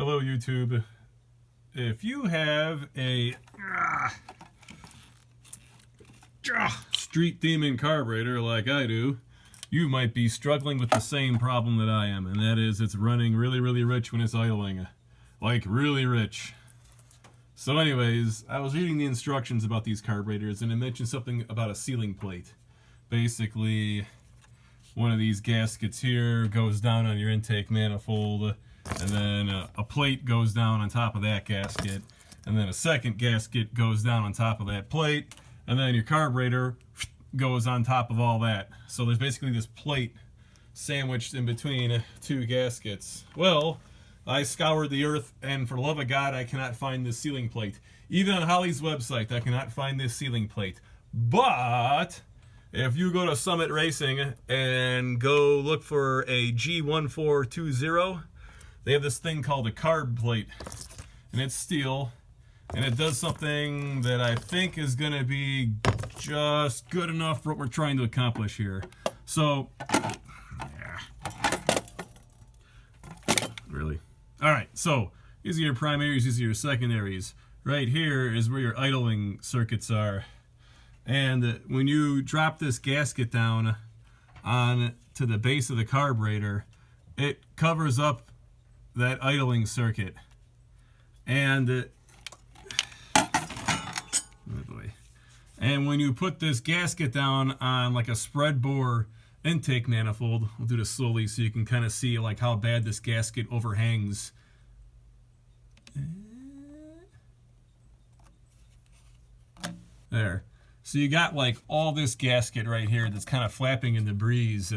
Hello YouTube. If you have a street demon carburetor like I do, you might be struggling with the same problem that I am, and that is it's running really rich when it's idling. Like really rich. So anyways, I was reading the instructions about these carburetors and it mentioned something about a sealing plate. Basically, one of these gaskets here goes down on your intake manifold, and then a plate goes down on top of that gasket, and then a second gasket goes down on top of that plate, and then your carburetor goes on top of all that. So there's basically this plate sandwiched in between two gaskets. Well, I scoured the earth, and for the love of God, I cannot find this sealing plate. Even on Holley's website, I cannot find this sealing plate. But if you go to Summit Racing and go look for a G1420, they have this thing called a carb plate, and it's steel, and it does something that I think is going to be just good enough for what we're trying to accomplish here. So, yeah. Really? Alright, so these are your primaries, these are your secondaries. Right here is where your idling circuits are. And when you drop this gasket down on to the base of the carburetor, it covers up that idling circuit. And and when you put this gasket down on like a spread bore intake manifold, we'll do this slowly so you can kind of see like how bad this gasket overhangs. There. So you got like all this gasket right here that's kind of flapping in the breeze.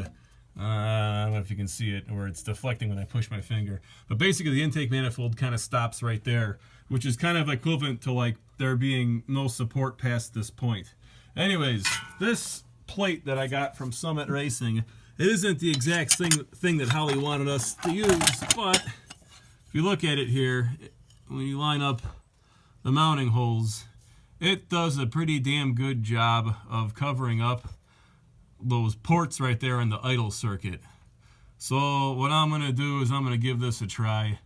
I don't know if you can see it, or it's deflecting when I push my finger. But basically the intake manifold kind of stops right there, which is kind of equivalent to like there being no support past this point. Anyways, this plate that I got from Summit Racing, it isn't the exact thing that Holley wanted us to use, but if you look at it here, when you line up the mounting holes, it does a pretty damn good job of covering up those ports right there in the idle circuit. So what I'm going to do is I'm going to give this a try.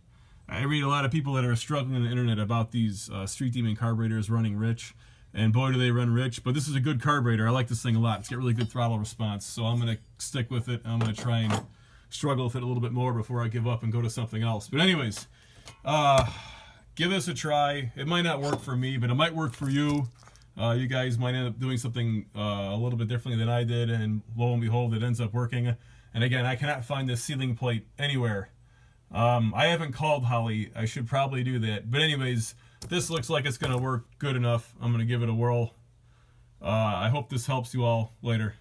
I read a lot of people that are struggling on the internet about these Street Demon carburetors running rich, and boy do they run rich. But this is a good carburetor. I like this thing a lot. It's got really good throttle response, so I'm going to stick with it. I'm going to try and struggle with it a little bit more before I give up and go to something else. But anyways, give this a try. It might not work for me, but it might work for you. You guys might end up doing something a little bit differently than I did, and lo and behold, it ends up working. And again, I cannot find this sealing plate anywhere. I haven't called Holley. I should probably do that. But anyways, this looks like it's going to work good enough. I'm going to give it a whirl. I hope this helps you all. Later.